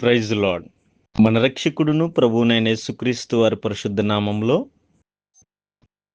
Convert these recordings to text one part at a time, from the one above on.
Praise lord. మన రక్షకుడును ప్రభువునైన యేసుక్రీస్తు వారి పరిశుద్ధ నామంలో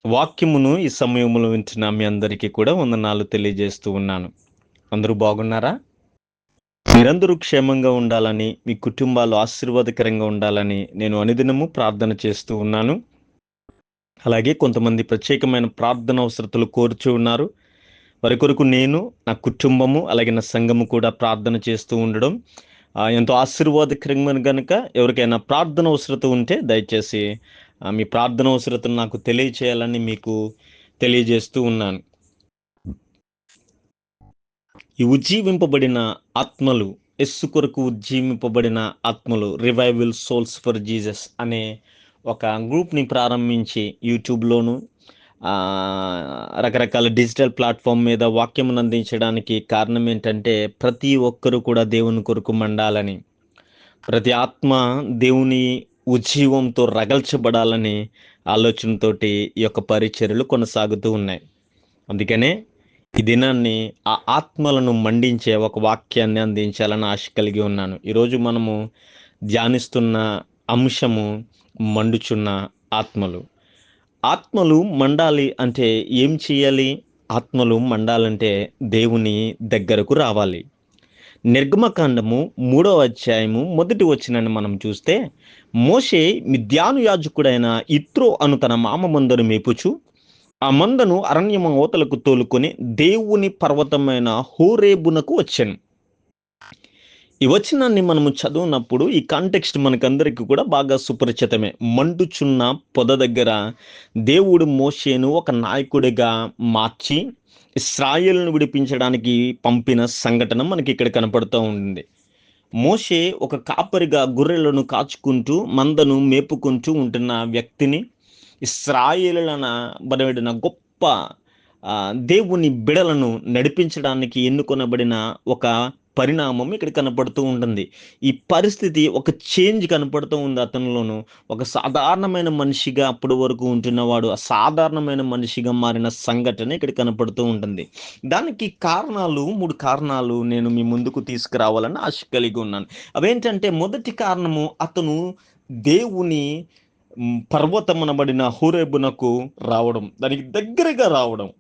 వాక్యమును ఈ సమయములో వింటున్న మీ అందరికీ కూడా వందనాలు తెలియజేస్తూ ఉన్నాను. అందరూ బాగున్నారా? మీరందరూ క్షేమంగా ఉండాలని, మీ కుటుంబాలు ఆశీర్వాదకరంగా ఉండాలని నేను అనుదినము ప్రార్థన చేస్తూ ఉన్నాను. అలాగే కొంతమంది ప్రత్యేకమైన ప్రార్థన అవసరతలు కోరుచూ ఉన్నారు. వారి కొరకు నేను, నా కుటుంబము, అలాగే నా సంఘము కూడా ప్రార్థన చేస్తూ ఉండడం ఎంతో ఆశీర్వాదకరమైన గనుక ఎవరికైనా ప్రార్థన అవసరత ఉంటే దయచేసి మీ ప్రార్థన అవసరతను నాకు తెలియచేయాలని మీకు తెలియజేస్తూ ఉన్నాను. ఈ ఉజ్జీవింపబడిన ఆత్మలు, యెస్సు కొరకు ఉజ్జీవింపబడిన ఆత్మలు, రివైవల్ సోల్స్ ఫర్ జీసస్ అనే ఒక గ్రూప్ని ప్రారంభించి యూట్యూబ్లోను రకరకాల డిజిటల్ ప్లాట్ఫామ్ మీద వాక్యమును అందించడానికి కారణం ఏంటంటే ప్రతి ఒక్కరూ కూడా దేవుని కొరకు మండాలని, ప్రతి ఆత్మ దేవుని ఉజ్జీవంతో రగల్చబడాలని ఆలోచనతోటి ఈ యొక్క పరిచర్యలు కొనసాగుతూ ఉన్నాయి. అందుకనే ఈ దినాన్ని ఆ ఆత్మలను మండించే ఒక వాక్యాన్ని అందించాలని ఆశ కలిగి ఉన్నాను. ఈరోజు మనము ధ్యానిస్తున్న అంశము మండుచున్న ఆత్మలు. ఆత్మలు మండాలి అంటే ఏం చేయాలి? ఆత్మలు మండాలంటే దేవుని దగ్గరకు రావాలి. నిర్గమకాండము 3వ అధ్యాయము 1వ వచనాన్ని మనం చూస్తే, మోషే మిద్యాను యాజకుడైన యిత్రో అను తన మామ మందను మేపుచు ఆ మందను అరణ్యము అవతలకు తోలుకొని దేవుని పర్వతమైన హోరేబునకు వచ్చెను. ఈ వచనాన్ని మనము చదువునప్పుడు ఈ కాంటెక్స్ట్ మనకందరికీ కూడా బాగా సుపరిచితమే. మండుచున్న పొద దగ్గర దేవుడు మోషేను ఒక నాయకుడిగా మార్చి ఇశ్రాయేలును విడిపించడానికి పంపిన సంఘటన మనకి ఇక్కడ కనపడుతూ ఉంటుంది. మోషే ఒక కాపరిగా గొర్రెలను కాచుకుంటూ మందను మేపుకుంటూ ఉంటున్న వ్యక్తిని ఇశ్రాయేలులనబడిన గొప్ప దేవుని బిడలను నడిపించడానికి ఎన్నుకొనబడిన ఒక పరిణామం ఇక్కడ కనపడుతూ ఉంటుంది. ఈ పరిస్థితి ఒక చేంజ్ కనపడుతూ ఉంది అతనిలోను. ఒక సాధారణమైన మనిషిగా అప్పటి వరకు ఉంటున్నవాడు అసాధారణమైన మనిషిగా మారిన సంఘటన ఇక్కడ కనపడుతూ ఉంటుంది. దానికి కారణాలు 3 కారణాలు నేను మీ ముందుకు తీసుకురావాలని ఆశ కలిగి ఉన్నాను. అవేంటంటే, మొదటి కారణము అతను దేవుని పర్వతమనబడిన హోరేబునకు రావడం, దానికి దగ్గరగా రావడం.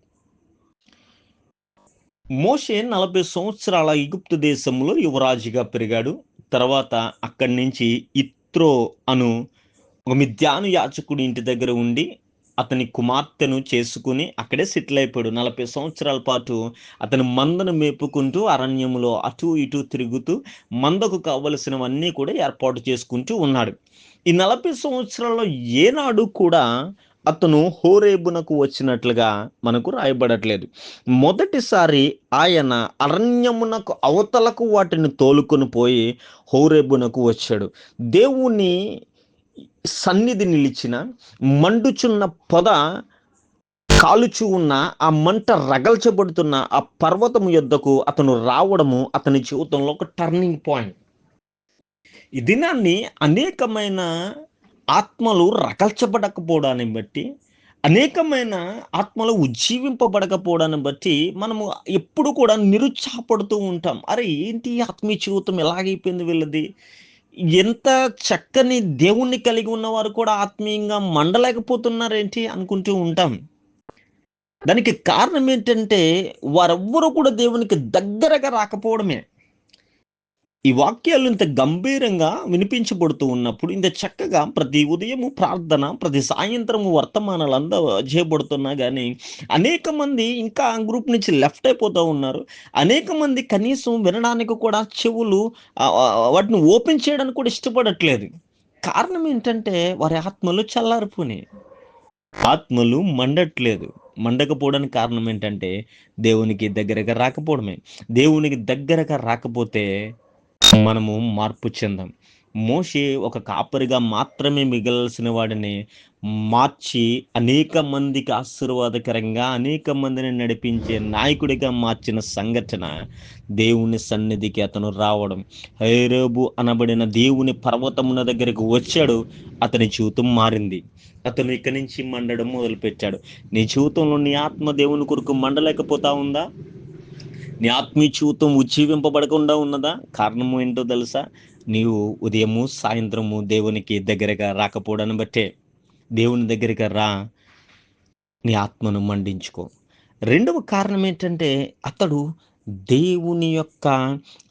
మోషే 40 సంవత్సరాల ఈజిప్టు దేశంలో యువరాజుగా పెరిగాడు. తర్వాత అక్కడి నుంచి యిత్రో అను ఒక మిద్యాను యాజకుడి ఇంటి దగ్గర ఉండి అతని కుమార్తెను చేసుకుని అక్కడే సెటిల్ అయిపోయాడు. 40 సంవత్సరాల పాటు అతని మందను మేపుకుంటూ అరణ్యంలో అటు ఇటు తిరుగుతూ మందకు కావలసినవన్నీ కూడా ఏర్పాటు చేసుకుంటూ ఉన్నాడు. ఈ 40 సంవత్సరాల్లో ఏనాడు కూడా అతను హోరేబునకు వచ్చినట్లుగా మనకు రాయబడట్లేదు. మొదటిసారి ఆయన అరణ్యమునకు అవతలకు వాటిని తోలుకొని పోయి హోరేబునకు వచ్చాడు. దేవుని సన్నిధి నిలిచిన మండుచున్న పొద కాలుచు ఉన్న ఆ మంట రగల్చబడుతున్న ఆ పర్వతము యొద్దకు అతను రావడము అతని జీవితంలో ఒక టర్నింగ్ పాయింట్. ఈ దినాన్ని అనేకమైన ఆత్మలు రగల్చబడకపోవడాన్ని బట్టి, అనేకమైన ఆత్మలు ఉజ్జీవింపబడకపోవడాన్ని బట్టి మనము ఎప్పుడు కూడా నిరుత్సాహపడుతూ ఉంటాం. అరే ఏంటి ఆత్మీయ జీవితం ఎలాగైపోయింది వీళ్ళది, ఎంత చక్కని దేవుణ్ణి కలిగి ఉన్నవారు కూడా ఆత్మీయంగా మండలేకపోతున్నారేంటి అనుకుంటూ ఉంటాం. దానికి కారణం ఏంటంటే, వారెవ్వరూ కూడా దేవునికి దగ్గరగా రాకపోవడమే. ఈ వాక్యాలు ఇంత గంభీరంగా వినిపించబడుతూ ఉన్నప్పుడు, ఇంత చక్కగా ప్రతి ఉదయము ప్రార్థన, ప్రతి సాయంత్రము వర్తమానాలు చేయబడుతున్నా కానీ అనేక మంది ఇంకా ఆ గ్రూప్ నుంచి లెఫ్ట్ అయిపోతూ ఉన్నారు. అనేక మంది కనీసం వినడానికి కూడా చెవులు వాటిని ఓపెన్ చేయడానికి కూడా ఇష్టపడట్లేదు. కారణం ఏంటంటే, వారి ఆత్మలు చల్లారిపోయినాయి, ఆత్మలు మండట్లేదు. మండకపోవడానికి కారణం ఏంటంటే, దేవునికి దగ్గరగా రాకపోవడమే. దేవునికి దగ్గరగా రాకపోతే మనము మార్పు చెందాం. మోషే ఒక కాపరిగా మాత్రమే మిగలాల్సిన వాడిని మార్చి అనేక మందికి ఆశీర్వాదకరంగా అనేక మందిని నడిపించే నాయకుడిగా మార్చిన సంఘటన దేవుని సన్నిధికి అతను రావడం. హోరేబు అనబడిన దేవుని పర్వతమున దగ్గరికి వచ్చాడు. అతని జీవితం మారింది. అతను ఇక్కడి నుంచి మండడం మొదలుపెట్టాడు. నీ జీవితంలో నీ ఆత్మ దేవుని కొరకు మండలేకపోతా ఉందా? నీ ఆత్మీయ జీవితం ఉజ్జీవింపబడకుండా ఉన్నదా? కారణము ఏంటో తెలుసా? నీవు ఉదయము సాయంత్రము దేవునికి దగ్గరగా రాకపోవడాన్ని బట్టే. దేవుని దగ్గరగా రా, నీ ఆత్మను మండించుకో. రెండవ కారణం ఏంటంటే, అతడు దేవుని యొక్క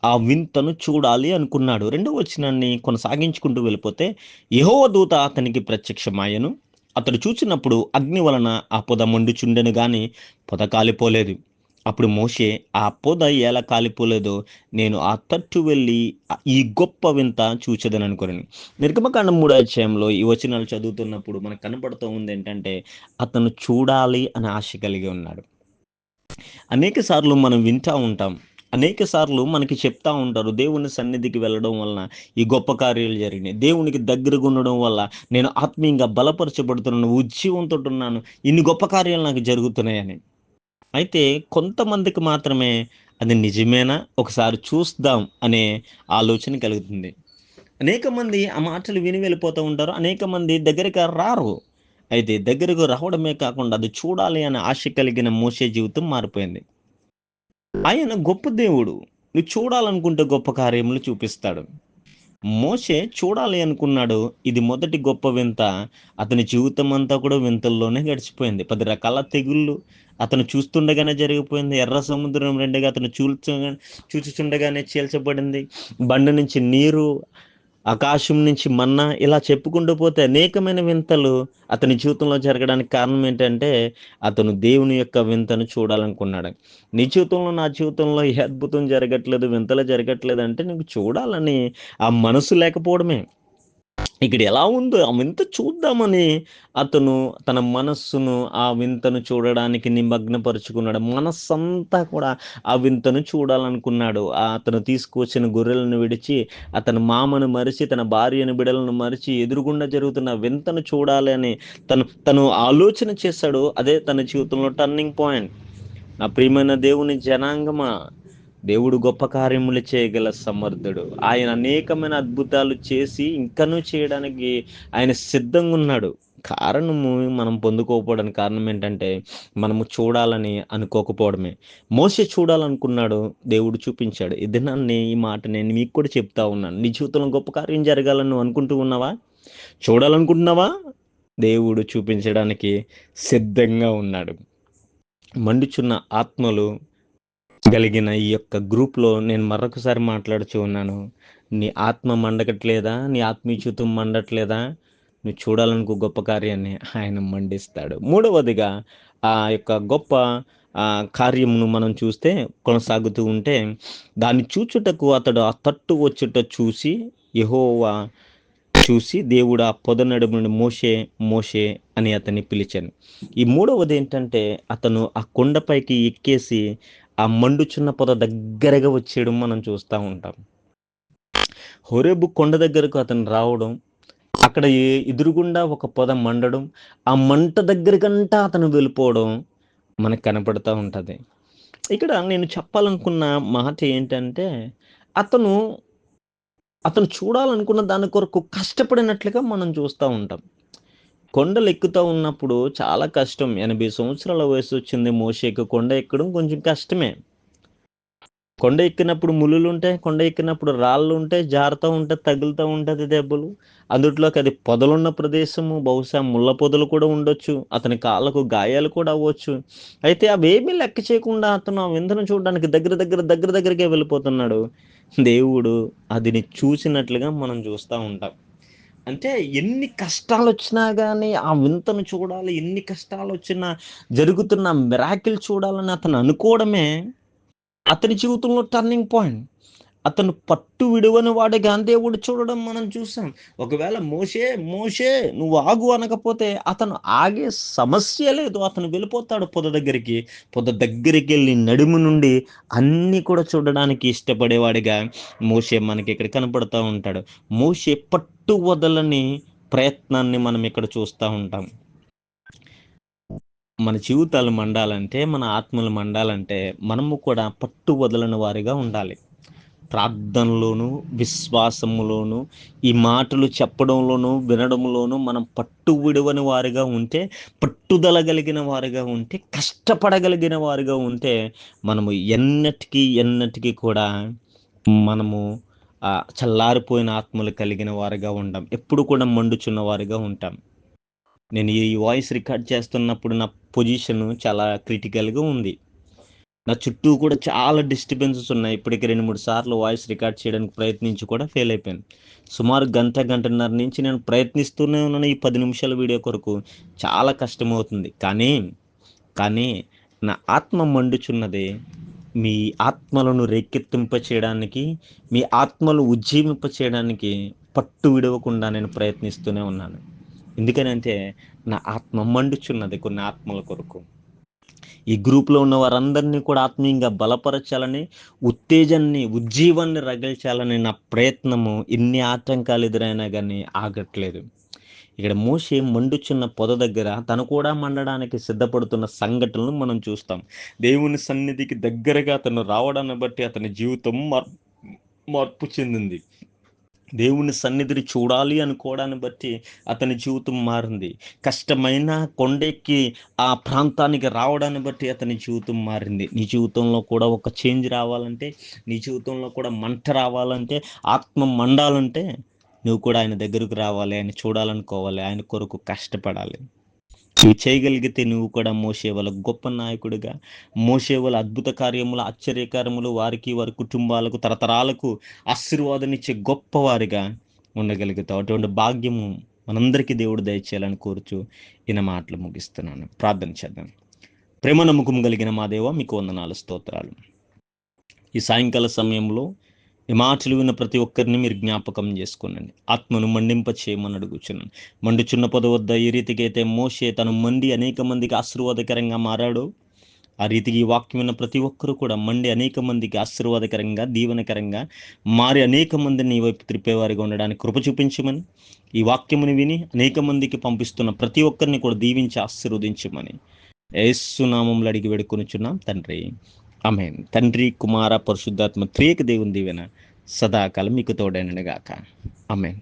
ఆ వింతను చూడాలి అనుకున్నాడు. రెండవ వచనాన్ని కొనసాగించుకుంటూ వెళ్ళిపోతే, యెహోవా దూత అతనికి ప్రత్యక్షమాయెను. అతడు చూచినప్పుడు అగ్ని వలన ఆ పొద మండుచుండెను గాని పొద కాలిపోలేదు. అప్పుడు మోషే, ఆ పొద ఎలా కాలిపోలేదో నేను ఆ తట్టు వెళ్ళి ఈ గొప్ప వింత చూచెదననుకొనెను. నిర్గమకాండం 3వ అధ్యాయంలో ఈ వచనాలు చదువుతున్నప్పుడు మనకు కనపడుతూ ఉంది ఏంటంటే, అతను చూడాలి అనే ఆశ కలిగి ఉన్నాడు. అనేక సార్లు మనం వింటా ఉంటాం. అనేక సార్లు మనకి చెప్తా ఉంటారు. దేవుని సన్నిధికి వెళ్ళడం వలన ఈ గొప్ప కార్యాలు జరిగినాయి. దేవునికి దగ్గరగా ఉండడం వల్ల నేను ఆత్మీయంగా బలపరచబడుతున్నాను, ఉజ్జీవంతోటున్నాను, ఇన్ని గొప్ప కార్యాలు నాకు జరుగుతున్నాయని. అయితే కొంతమందికి మాత్రమే అది నిజమేనా? ఒకసారి చూద్దాం అనే ఆలోచన కలుగుతుంది. అనేక మంది ఆ మాటలు విని వెళ్ళిపోతూ ఉంటారు. అనేక మంది దగ్గరికి రారు. అయితే దగ్గరకు రావడమే కాకుండా అది చూడాలి అనే ఆశ కలిగిన మోషే జీవితం మారిపోయింది. ఆయన గొప్ప దేవుడు. నువ్వు చూడాలనుకుంటే గొప్ప కార్యములు చూపిస్తాడు. మోషే చూడాలి అనుకున్నాడు. ఇది మొదటి గొప్ప వింత. అతని జీవితం అంతా కూడా వింతల్లోనే గడిచిపోయింది. 10 రకాల తెగుళ్ళు అతను చూస్తుండగానే జరిగిపోయింది. ఎర్ర సముద్రం రెండుగా అతను చూచుచుండగానే చీల్చబడింది. బండ నుంచి నీరు, ఆకాశం నుంచి మన్నా, ఇలా చెప్పుకుంటూ పోతే అనేకమైన వింతలు అతని జీవితంలో జరగడానికి కారణం ఏంటంటే, అతను దేవుని యొక్క వింతను చూడాలనుకున్నాడు. నీ జీవితంలో, నా జీవితంలో ఏ అద్భుతం జరగట్లేదు, వింతలు జరగట్లేదు అంటే నీకు చూడాలని ఆ మనసు లేకపోవడమే. ఇక్కడ ఎలా ఉందో ఆ వింత చూద్దామని అతను తన మనస్సును ఆ వింతను చూడడానికి నిమగ్నపరుచుకున్నాడు. మనస్సంతా కూడా ఆ వింతను చూడాలనుకున్నాడు. అతను తీసుకువచ్చిన గొర్రెలను విడిచి, అతని మామను మరిచి, తన భార్యను, బిడ్డలను మరిచి, ఎదురుగుండా జరుగుతున్న వింతను చూడాలి అని తను ఆలోచన చేశాడు. అదే తన జీవితంలో టర్నింగ్ పాయింట్. నా ప్రియమైన దేవుని జనాంగమా, దేవుడు గొప్ప కార్యములు చేయగల సమర్థుడు. ఆయన అనేకమైన అద్భుతాలు చేసి ఇంకనూ చేయడానికి ఆయన సిద్ధంగా ఉన్నాడు. కారణము మనం పొందుకోకపోవడానికి కారణం ఏంటంటే, మనము చూడాలని అనుకోకపోవడమే. మోషే చూడాలనుకున్నాడు, దేవుడు చూపించాడు. ఈ దినాన్ని ఈ మాట నేను మీకు కూడా చెప్తా ఉన్నాను. నీ జీవితంలో గొప్ప కార్యం జరగాలని నువ్వు అనుకుంటూ ఉన్నావా? చూడాలనుకుంటున్నావా? దేవుడు చూపించడానికి సిద్ధంగా ఉన్నాడు. మండుచున్న ఆత్మలు కలిగిన ఈ యొక్క గ్రూప్‌లో నేను మరొకసారి మాట్లాడుచూ ఉన్నాను. నీ ఆత్మ మండగట్లేదా? నీ ఆత్మీయ జీవితం మండట్లేదా? నువ్వు చూడాలనుకో గొప్ప కార్యాన్ని ఆయన మండిస్తాడు. మూడవదిగా ఆ యొక్క గొప్ప కార్యమును మనం చూస్తే కొనసాగుతూ ఉంటే, దాన్ని చూచుటకు అతడు ఆ తట్టు వచ్చుట చూసి యెహోవా చూసి దేవుడు ఆ పొద నడుమ నుండి మోషే, మోషే అని అతన్ని పిలిచాను. ఈ మూడవదేంటంటే, అతను ఆ కొండపైకి ఎక్కేసి ఆ మండుచున్న పొద దగ్గరగా వచ్చేయడం మనం చూస్తా ఉంటాం. హోరేబు కొండ దగ్గరకు అతను రావడం, అక్కడ ఎదురుగుండా ఒక పొద మండడం, ఆ మంట దగ్గరకంటా అతను వెళ్ళిపోవడం మనకు కనపడతా ఉంటది. ఇక్కడ నేను చెప్పాలనుకున్న మాట ఏంటంటే, అతను అతను చూడాలనుకున్న దాని కొరకు కష్టపడినట్లుగా మనం చూస్తా ఉంటాం. కొండలు ఎక్కుతా ఉన్నప్పుడు చాలా కష్టం. 80 సంవత్సరాల వయసొచ్చింది మోషేకి. కొండ ఎక్కడం కొంచెం కష్టమే. కొండ ఎక్కినప్పుడు ముల్లులుంటాయి. కొండ ఎక్కినప్పుడు రాళ్ళుంటాయి. జారుతా ఉంటది. తగులుతా ఉంటది దెబ్బలు. అందుట్లోకి అది పొదలున్న ప్రదేశము. బహుశా ముళ్ళ పొదలు కూడా ఉండొచ్చు. అతని కాళ్ళకు గాయాలు కూడా అవ్వచ్చు. అయితే అవేమీ లెక్క చేయకుండా అతను ఆ వింతను చూడడానికి దగ్గరకే వెళ్ళిపోతున్నాడు. దేవుడు అదిని చూసినట్లుగా మనం చూస్తా ఉంటాం. అంటే ఎన్ని కష్టాలొచ్చినా గాని ఆ వింతను చూడాలి. ఎన్ని కష్టాలొచ్చినా జరుగుతున్న మిరాకిల్ చూడాలని అతను అనుకోవడమే అతని జీవితంలో టర్నింగ్ పాయింట్. అతను పట్టు విడువని వాడిగా దేవుడు చూడడం మనం చూసాం. ఒకవేళ మోషే నువ్వు ఆగు అనకపోతే అతను ఆగే సమస్యే లేదు. అతను వెళ్ళిపోతాడు పొద దగ్గరికి. పొద దగ్గరికెళ్ళి నడుము నుండి అన్నీ కూడా చూడడానికి ఇష్టపడేవాడిగా మోషే మనకిక్కడ కనపడతా ఉంటాడు. మోషే పట్టు వదలని ప్రయత్నాన్ని మనం ఇక్కడ చూస్తా ఉంటాం. మన జీవితాలు మండాలంటే, మన ఆత్మలు మండాలంటే, మనము కూడా పట్టు వదలని వారిగా ఉండాలి. ప్రార్థనలోను, విశ్వాసములోను, ఈ మాటలు చెప్పడంలోను, వినడంలోను మనం పట్టు విడవని వారిగా ఉంటే, పట్టుదల కలిగిన వారిగా ఉంటే, కష్టపడగలిగిన వారిగా ఉంటే, మనము ఎన్నటికీ కూడా మనము చల్లారిపోయిన ఆత్మలు కలిగిన వారిగా ఉండం. ఎప్పుడు కూడా మండుచున్న వారిగా ఉంటాం. నేను ఈ వాయిస్ రికార్డ్ చేస్తున్నప్పుడు నా పొజిషన్ చాలా క్రిటికల్‌గా ఉంది. నా చుట్టూ కూడా చాలా డిస్టర్బెన్సెస్ ఉన్నాయి. ఇప్పటికి 2, 3 సార్లు వాయిస్ రికార్డ్ చేయడానికి ప్రయత్నించి కూడా ఫెయిల్ అయిపోయాను. సుమారు గంటన్నర నుంచి నేను ప్రయత్నిస్తూనే ఉన్నాను ఈ 10 నిమిషాల వీడియో కొరకు. చాలా కష్టమవుతుంది. కానీ నా ఆత్మ మండుచున్నది. మీ ఆత్మలను రేకెత్తింప చేయడానికి, మీ ఆత్మలు ఉజ్జీవింప చేయడానికి పట్టు విడవకుండా నేను ప్రయత్నిస్తూనే ఉన్నాను. ఎందుకనంటే నా ఆత్మ మండుచున్నది కొన్ని ఆత్మల కొరకు. ఈ గ్రూప్లో ఉన్న వారందరినీ కూడా ఆత్మీయంగా బలపరచాలని, ఉజ్జీవాన్ని రగిల్చాలని నా ప్రయత్నము ఎన్ని ఆటంకాలు ఎదురైనా కానీ ఆగట్లేదు. ఇక్కడ మోషే మండుచున్న పొద దగ్గర తను కూడా మండడానికి సిద్ధపడుతున్న సంఘటనలు మనం చూస్తాం. దేవుని సన్నిధికి దగ్గరగా అతను రావడాన్ని బట్టి అతని జీవితం మార్పు చెందింది. దేవుని సన్నిధిని చూడాలి అనుకోవడాన్ని బట్టి అతని జీవితం మారింది. కష్టమైన కొండెక్కి ఆ ప్రాంతానికి రావడాన్ని బట్టి అతని జీవితం మారింది. నీ జీవితంలో కూడా ఒక చేంజ్ రావాలంటే, నీ జీవితంలో కూడా మంట రావాలంటే, ఆత్మ మండాలంటే నువ్వు కూడా ఆయన దగ్గరకు రావాలి, ఆయన చూడాలనుకోవాలి, ఆయన కొరకు కష్టపడాలి. నువ్వు చేయగలిగితే నువ్వు కూడా మోషే వల్ల గొప్ప నాయకుడిగా, మోషే వల్ల అద్భుత కార్యములు, ఆశ్చర్యకార్యములు వారికి, వారి కుటుంబాలకు, తరతరాలకు ఆశీర్వాదాన్నిచ్చే గొప్పవారిగా ఉండగలుగుతావు. అటువంటి భాగ్యము మనందరికీ దేవుడు దయచేయాలని కోరుచు ఈయన మాటలు ముగిస్తున్నాను. ప్రార్థన చేద్దాం. ప్రేమ నమ్మకం కలిగిన మా దేవ, మీకు వందనాలు, స్తోత్రాలు. ఈ సాయంకాల సమయంలో ఈ మాటలు విన్న ప్రతి ఒక్కరిని మీరు జ్ఞాపకం చేసుకోనండి. ఆత్మను మండింప చేయమని అడుగుచున్నాను. మండుచున్న పొద వద్ద ఏ రీతికి అయితే మోషే తను మండి అనేక మందికి ఆశీర్వాదకరంగా మారాడో, ఆ రీతికి ఈ వాక్యం విన్న ప్రతి ఒక్కరూ కూడా మండి అనేక మందికి ఆశీర్వాదకరంగా, దీవెనకరంగా మారి అనేక మందిని నీ వైపు త్రిప్పేవారిగా ఉండడానికి కృప చూపించమని, ఈ వాక్యముని విని అనేక మందికి పంపిస్తున్న ప్రతి ఒక్కరిని కూడా దీవించి ఆశీర్వదించమని యేసు నామములో అడిగి వేడుకొనుచున్నాం తండ్రి. ఆమేన్. తండ్రి, కుమార, పరిశుద్ధాత్మ త్రియేక దేవుని దీవెన సదాకాలం మీకు తోడైనగాక. ఆమేన్.